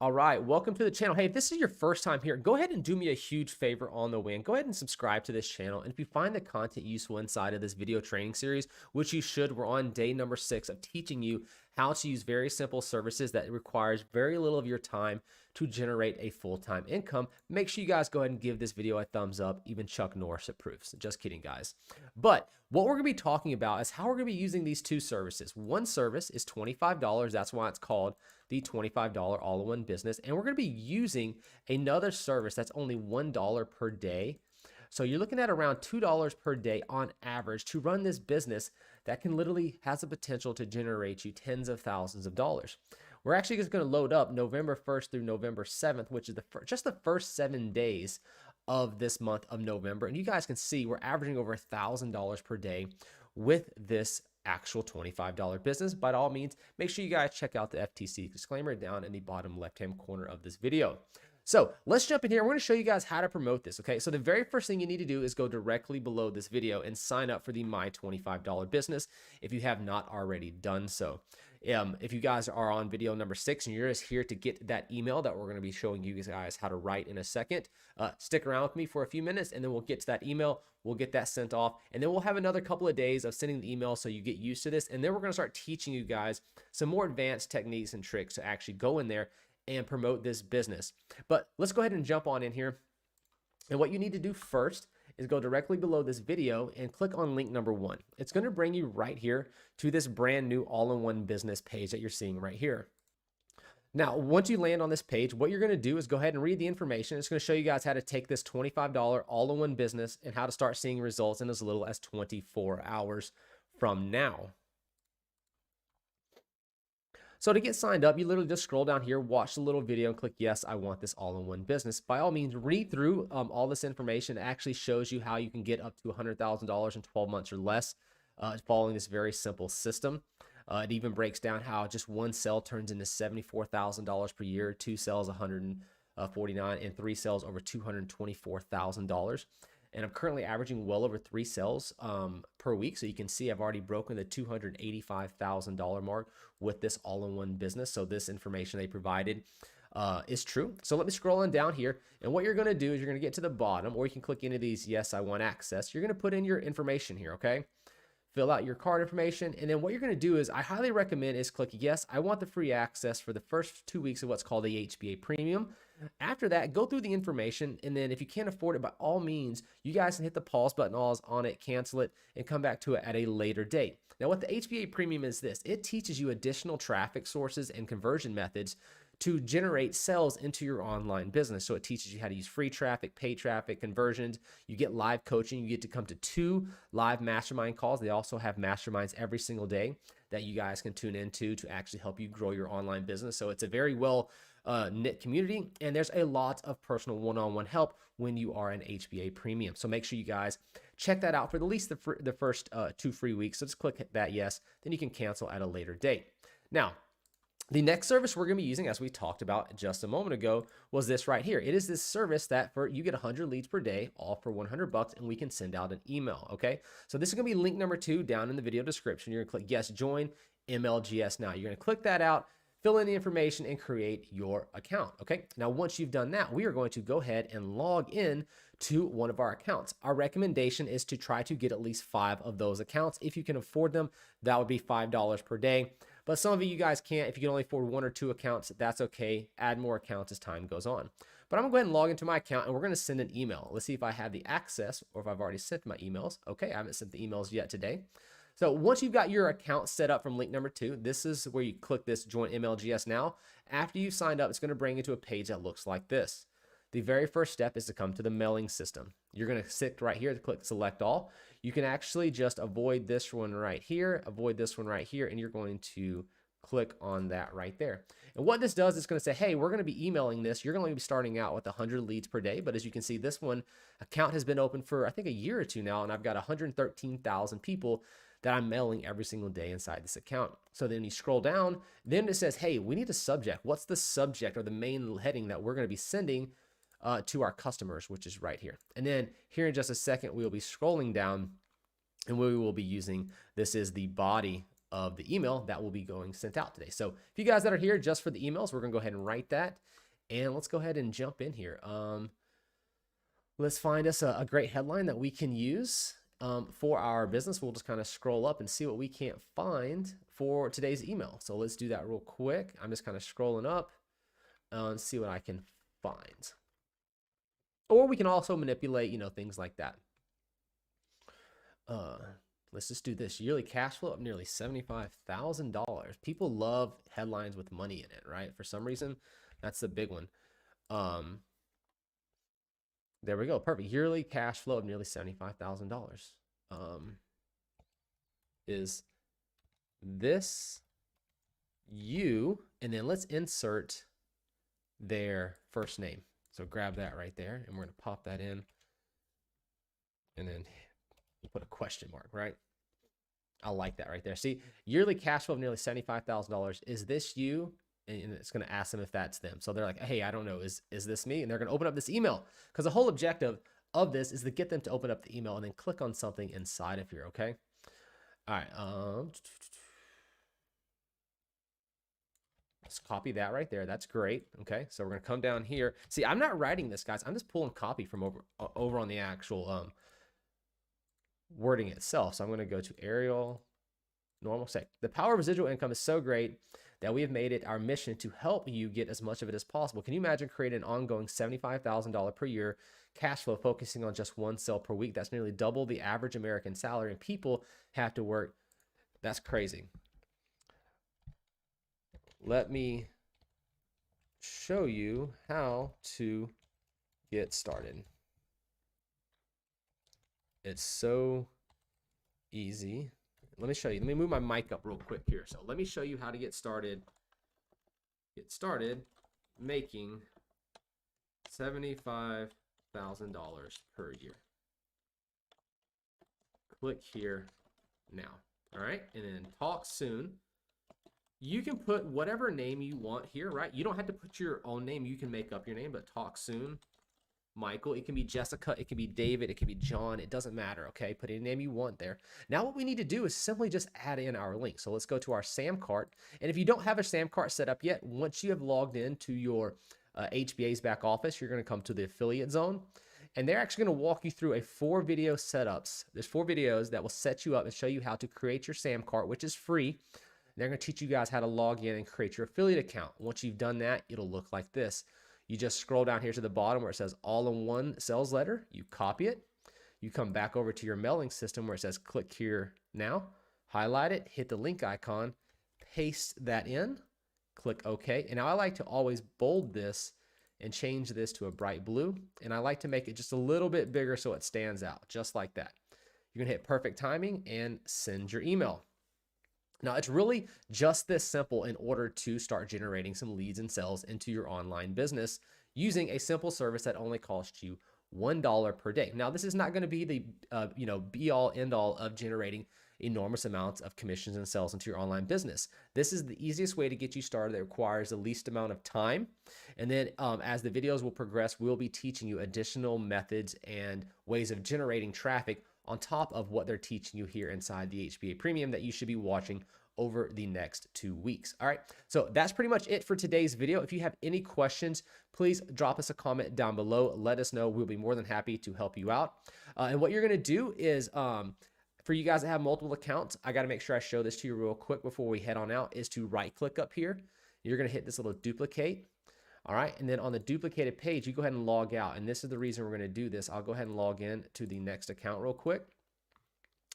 All right, welcome to the channel. Hey, if this is your first time here, go ahead and do me a huge favor on the way and go ahead and subscribe to this channel. And if you find the content useful inside of this video training series, which you should, we're on day number 6 of teaching you how to use very simple services that requires very little of your time to generate a full-time income. Make sure you guys go ahead and give this video a thumbs up. Even Chuck Norris approves. Just kidding, guys. But what we're going to be talking about is how we're going to be using these two services. One service is $25. That's why it's called the $25 all-in-one business. And we're going to be using another service that's only $1 per day. So you're looking at around $2 per day on average to run this business that can literally has the potential to generate you tens of thousands of dollars. We're actually just going to load up November 1st through November 7th, which is just the first 7 days of this month of November. And you guys can see we're averaging over $1,000 per day with this actual $25 business. By all means, make sure you guys check out the FTC disclaimer down in the bottom left-hand corner of this video. So let's jump in here. We're going to show you guys how to promote this. Okay, so the very first thing you need to do is go directly below this video and sign up for the My $25 business if you have not already done so. If you guys are on video number 6 and you're just here to get that email that we're going to be showing you guys how to write in a second, stick around with me for a few minutes and then we'll get to that email. We'll get that sent off and then we'll have another couple of days of sending the email so you get used to this. And then we're going to start teaching you guys some more advanced techniques and tricks to actually go in there and promote this business. But let's go ahead and jump on in here. And what you need to do first is go directly below this video and click on link number 1. It's going to bring you right here to this brand new all-in-one business page that you're seeing right here. Now, once you land on this page, what you're going to do is go ahead and read the information. It's going to show you guys how to take this $25 all-in-one business and how to start seeing results in as little as 24 hours from now. So to get signed up, you literally just scroll down here, watch the little video and click, yes, I want this all-in-one business. By all means, read through all this information. It actually shows you how you can get up to $100,000 in 12 months or less following this very simple system. It even breaks down how just one sale turns into $74,000 per year, 2 sales $149,000, and 3 sales over $224,000. And I'm currently averaging well over 3 sales per week. So you can see I've already broken the $285,000 mark with this all-in-one business. So this information they provided is true. So let me scroll on down here. And what you're going to do is you're going to get to the bottom, or you can click into these, yes, I want access. You're going to put in your information here, okay? Fill out your card information. And then what you're going to do is I highly recommend is click, yes, I want the free access for the first 2 weeks of what's called the HBA Premium. After that, go through the information, and then if you can't afford it, by all means, you guys can hit the pause button on it, cancel it, and come back to it at a later date. Now, what the HBA Premium is this, it teaches you additional traffic sources and conversion methods to generate sales into your online business. So it teaches you how to use free traffic, paid traffic, conversions. You get live coaching. You get to come to 2 live mastermind calls. They also have masterminds every single day that you guys can tune into to actually help you grow your online business. So it's a very well knit community, and there's a lot of personal one-on-one help when you are an HBA Premium. So make sure you guys check that out for at least the first 2 free weeks. So just click that yes, then you can cancel at a later date. Now, the next service we're going to be using, as we talked about just a moment ago, was this right here. It is this service that you get 100 leads per day, all for $100, and we can send out an email, okay? So this is going to be link number 2 down in the video description. You're going to click yes, join MLGS now. You're going to click that out, fill in the information, and create your account, okay? Now, once you've done that, we are going to go ahead and log in to one of our accounts. Our recommendation is to try to get at least 5 of those accounts. If you can afford them, that would be $5 per day. But some of you guys can't. If you can only afford 1 or 2 accounts, that's okay. Add more accounts as time goes on. But I'm going to go ahead and log into my account, and we're going to send an email. Let's see if I have the access or if I've already sent my emails. Okay, I haven't sent the emails yet today. So once you've got your account set up from link number 2, this is where you click this Join MLGS Now. After you've signed up, it's going to bring you to a page that looks like this. The very first step is to come to the mailing system. You're going to sit right here to click Select All. You can actually just avoid this one right here, avoid this one right here, and you're going to click on that right there. And what this does is going to say, hey, we're going to be emailing this. You're going to be starting out with 100 leads per day. But as you can see, this one account has been open for, I think, a year or 2 now, and I've got 113,000 people that I'm mailing every single day inside this account. So then you scroll down, then it says, hey, we need a subject. What's the subject or the main heading that we're going to be sending to our customers, which is right here. And then here in just a second, we'll be scrolling down and we will be using, this is the body of the email that will be going sent out today. So if you guys that are here just for the emails, we're gonna go ahead and write that. And let's go ahead and jump in here. Let's find us a great headline that we can use for our business. We'll just kind of scroll up and see what we can't find for today's email. So let's do that real quick. I'm just kind of scrolling up and see what I can find. Or we can also manipulate, you know, things like that. Let's just do this. Yearly cash flow of nearly $75,000. People love headlines with money in it, right? For some reason, that's the big one. There we go. Perfect. Yearly cash flow of nearly $75,000. Is this you? And then let's insert their first name. So grab that right there, and we're going to pop that in, and then put a question mark, right? I like that right there. See, yearly cash flow of nearly $75,000. Is this you? And it's going to ask them if that's them. So they're like, hey, I don't know. Is this me? And they're going to open up this email, because the whole objective of this is to get them to open up the email and then click on something inside of here. Okay. All right. Let's copy that right there. That's great. Okay. So we're going to come down here. See, I'm not writing this, guys. I'm just pulling copy from over on the actual, wording itself. So I'm going to go to Arial, normal, say, the power of residual income is so great that we have made it our mission to help you get as much of it as possible. Can you imagine creating an ongoing $75,000 per year cash flow focusing on just one sale per week? That's nearly double the average American salary, and people have to work. That's crazy. Let me show you how to get started. It's so easy. Let me show you. Let me move my mic up real quick here. So let me show you how to get started. Get started making $75,000 per year. Click here now. All right. And then talk soon. You can put whatever name you want here, right? You don't have to put your own name. You can make up your name, but talk soon. Michael, it can be Jessica, it can be David, it can be John, it doesn't matter, okay? Put any name you want there. Now what we need to do is simply just add in our link. So let's go to our Samcart. And if you don't have a Samcart set up yet, once you have logged into your HBA's back office, you're gonna come to the affiliate zone. And they're actually gonna walk you through 4 video setups. There's 4 videos that will set you up and show you how to create your Samcart, which is free. They're gonna teach you guys how to log in and create your affiliate account. Once you've done that, it'll look like this. You just scroll down here to the bottom where it says all-in-one sales letter. You copy it. You come back over to your mailing system where it says click here now. Highlight it, hit the link icon, paste that in, click OK. And now I like to always bold this and change this to a bright blue. And I like to make it just a little bit bigger so it stands out, just like that. You're going to hit perfect timing and send your email. Now, it's really just this simple in order to start generating some leads and sales into your online business using a simple service that only costs you $1 per day. Now, this is not going to be the be all end all of generating enormous amounts of commissions and sales into your online business. This is the easiest way to get you started. That requires the least amount of time. And then as the videos will progress, we'll be teaching you additional methods and ways of generating traffic on top of what they're teaching you here inside the HBA Premium that you should be watching over the next 2 weeks. All right, so that's pretty much it for today's video. If you have any questions, please drop us a comment down below. Let us know. We'll be more than happy to help you out. And what you're gonna do is, for you guys that have multiple accounts, I gotta make sure I show this to you real quick before we head on out, is to right click up here. You're gonna hit this little duplicate. All right, and then on the duplicated page, you go ahead and log out. And this is the reason we're gonna do this. I'll go ahead and log in to the next account real quick.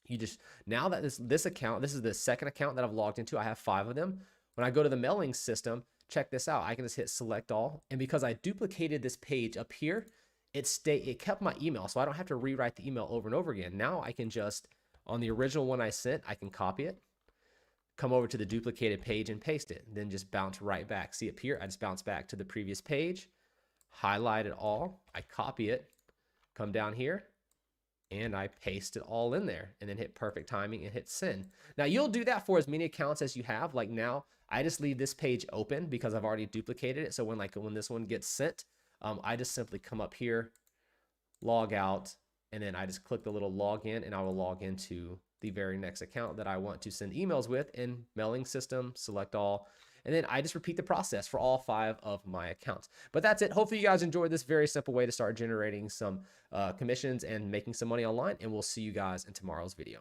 You just, now that this account, this is the second account that I've logged into, I have 5 of them. When I go to the mailing system, check this out. I can just hit select all. And because I duplicated this page up here, it kept my email. So I don't have to rewrite the email over and over again. Now I can just, on the original one I sent, I can copy it, come over to the duplicated page and paste it, and then just bounce right back. See up here, I just bounce back to the previous page, highlight it all, I copy it, come down here, and I paste it all in there, and then hit perfect timing and hit send. Now you'll do that for as many accounts as you have. Like now, I just leave this page open because I've already duplicated it. So when this one gets sent, I just simply come up here, log out, and then I just click the little login, and I will log into the very next account that I want to send emails with in mailing system, select all. And then I just repeat the process for all 5 of my accounts. But that's it. Hopefully you guys enjoyed this very simple way to start generating some commissions and making some money online. And we'll see you guys in tomorrow's video.